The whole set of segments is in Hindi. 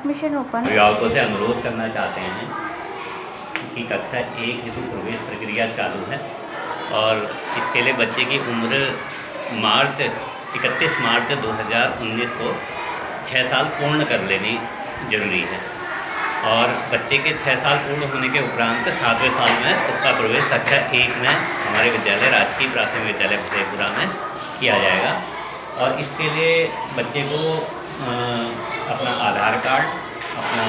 Admission open. अभिभावकों से अनुरोध करना चाहते हैं कि कक्षा 1 हेतु प्रवेश प्रक्रिया चालू है और इसके लिए बच्चे की उम्र 31 मार्च 2019 को 6 साल पूर्ण कर लेनी जरूरी है और बच्चे के 6 साल पूर्ण होने के उपरांत 7वें साल में उसका प्रवेश कक्षा 1 में हमारे विद्यालय राजकीय प्राथमिक विद्यालय फतेहपुरा में किया जाएगा। और इसके लिए बच्चे को अपना आधार कार्ड, अपना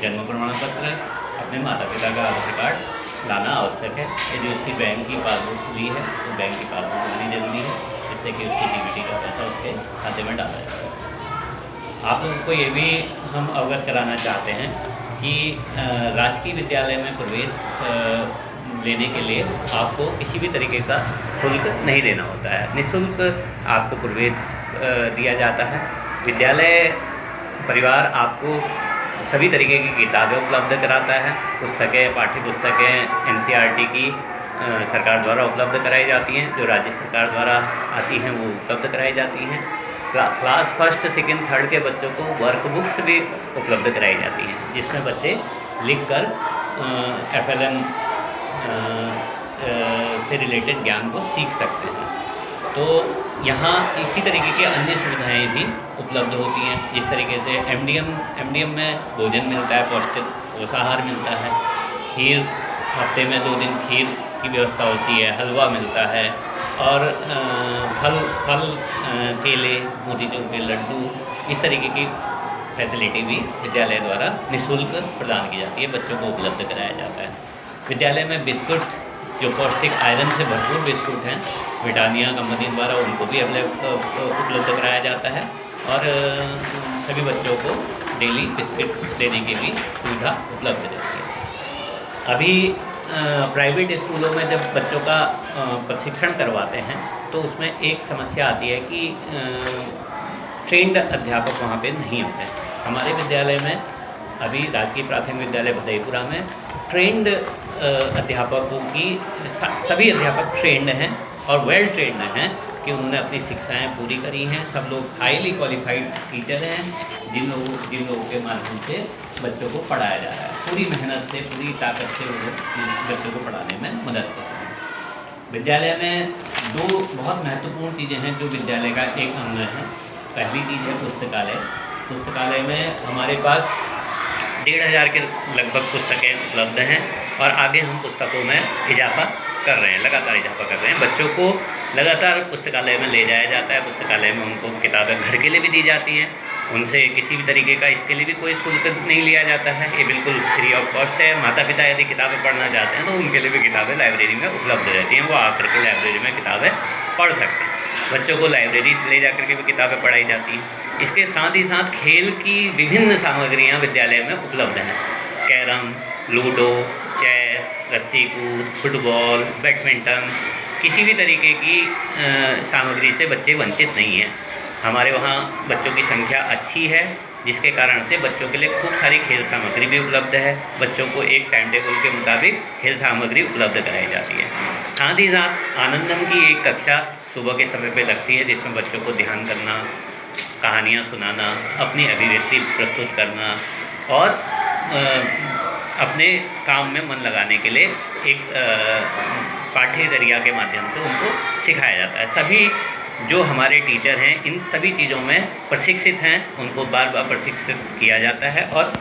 जन्म प्रमाण पत्र, अपने माता पिता का आधार कार्ड लाना आवश्यक है। यदि उसकी बैंक की पासबुक खुली है तो बैंक की पासबुक लानी जरूरी है, जिससे कि उसकी डीबीटी का पैसा उसके खाते में डाला जाए। आप लोगों को ये भी हम अवगत कराना चाहते हैं कि राजकीय विद्यालय में प्रवेश लेने के लिए आपको किसी भी तरीके का शुल्क नहीं देना होता है, निःशुल्क आपको प्रवेश दिया जाता है। विद्यालय परिवार आपको सभी तरीके की किताबें उपलब्ध कराता है। पुस्तकें, पाठ्य पुस्तकें एनसीईआरटी की सरकार द्वारा उपलब्ध कराई जाती हैं, जो राज्य सरकार द्वारा आती हैं वो उपलब्ध कराई जाती हैं। क्लास फर्स्ट, सेकंड, थर्ड के बच्चों को वर्कबुक्स भी उपलब्ध कराई जाती हैं, जिसमें बच्चे लिखकर FLN से रिलेटेड ज्ञान को सीख सकते हैं। तो यहाँ इसी तरीके की अन्य सुविधाएं भी उपलब्ध होती हैं, जिस तरीके से MDM में भोजन मिलता है, पौष्टिक पोषाहार मिलता है, खीर हफ्ते में 2 दिन खीर की व्यवस्था होती है, हलवा मिलता है और फल केले, मोतीचूर के लड्डू, इस तरीके की फैसिलिटी भी विद्यालय द्वारा निःशुल्क प्रदान की जाती है, बच्चों को उपलब्ध कराया जाता है। विद्यालय में बिस्कुट, जो पौष्टिक आयरन से भरपूर बिस्कुट हैं, ब्रिटानिया कंपनी द्वारा उनको भी उपलब्ध कराया जाता है और सभी बच्चों को डेली बिस्किट देने की भी सुविधा उपलब्ध रहती है। अभी प्राइवेट स्कूलों में जब बच्चों का प्रशिक्षण करवाते हैं तो उसमें एक समस्या आती है कि ट्रेंड अध्यापक वहाँ पे नहीं होते। हमारे विद्यालय में अभी राजकीय प्राथमिक विद्यालय फतेहपुरा में ट्रेंड अध्यापकों की सभी अध्यापक ट्रेंड हैं और वेल ट्रेंड हैं कि उन्होंने अपनी शिक्षाएं पूरी करी हैं। सब लोग हाईली क्वालिफाइड टीचर हैं, जिन लोगों के माध्यम से बच्चों को पढ़ाया जा रहा है। पूरी मेहनत से, पूरी ताकत से वो बच्चों को पढ़ाने में मदद कर रहे हैं। विद्यालय में 2 बहुत महत्वपूर्ण चीज़ें हैं जो विद्यालय का एक अंग है। पहली चीज़ है पुस्तकालय। पुस्तकालय में हमारे पास 1500 के लगभग पुस्तकें उपलब्ध हैं और आगे हम पुस्तकों में इजाफा कर रहे हैं, लगातार इजाफा कर रहे हैं। बच्चों को लगातार पुस्तकालय में ले जाया जाता है। पुस्तकालय में उनको किताबें घर के लिए भी दी जाती हैं, उनसे किसी भी तरीके का इसके लिए भी कोई शुल्क नहीं लिया जाता है, ये बिल्कुल फ्री ऑफ कॉस्ट है। माता पिता यदि किताबें पढ़ना चाहते हैं तो उनके लिए भी किताबें लाइब्रेरी में उपलब्ध रहती हैं, वो आकर के लाइब्रेरी में किताबें पढ़ सकते हैं। बच्चों को लाइब्रेरी ले जाकर के भी किताबें पढ़ाई जाती हैं। इसके साथ ही साथ खेल की विभिन्न सामग्रियाँ विद्यालय में उपलब्ध हैं। कैरम, लूडो, चेस, रस्सी कूद, फुटबॉल, बैडमिंटन, किसी भी तरीके की सामग्री से बच्चे वंचित नहीं हैं। हमारे वहाँ बच्चों की संख्या अच्छी है, जिसके कारण से बच्चों के लिए खूब सारी खेल सामग्री भी उपलब्ध है। बच्चों को एक टाइम टेबल के मुताबिक खेल सामग्री उपलब्ध कराई जाती है। साथ ही साथ आनंदम की एक कक्षा सुबह के समय पे लगती है, जिसमें बच्चों को ध्यान करना, कहानियाँ सुनाना, अपनी अभिव्यक्ति प्रस्तुत करना और अपने काम में मन लगाने के लिए एक पाठ्य जरिया के माध्यम से उनको सिखाया जाता है। सभी जो हमारे टीचर हैं इन सभी चीज़ों में प्रशिक्षित हैं, उनको बार बार प्रशिक्षित किया जाता है और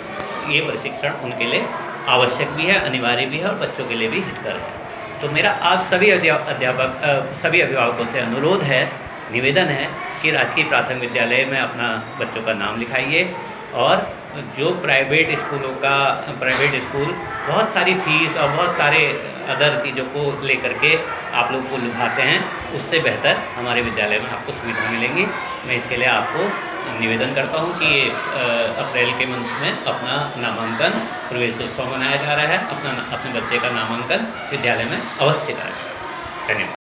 ये प्रशिक्षण उनके लिए आवश्यक भी है, अनिवार्य भी है और बच्चों के लिए भी हितकर है। तो मेरा आप सभी अभिभावकों से अनुरोध है, निवेदन है कि राजकीय प्राथमिक विद्यालय में अपना बच्चों का नाम लिखाइए और जो प्राइवेट स्कूल बहुत सारी फीस और बहुत सारे अदर चीज़ों को लेकर के आप लोग को लुभाते हैं, उससे बेहतर हमारे विद्यालय में आपको सुविधा मिलेंगी। मैं इसके लिए आपको निवेदन करता हूं कि अप्रैल के मंथ में अपना नामांकन, प्रवेशोत्सव मनाया जा रहा है, अपने बच्चे का नामांकन विद्यालय में अवश्य कराएं। धन्यवाद।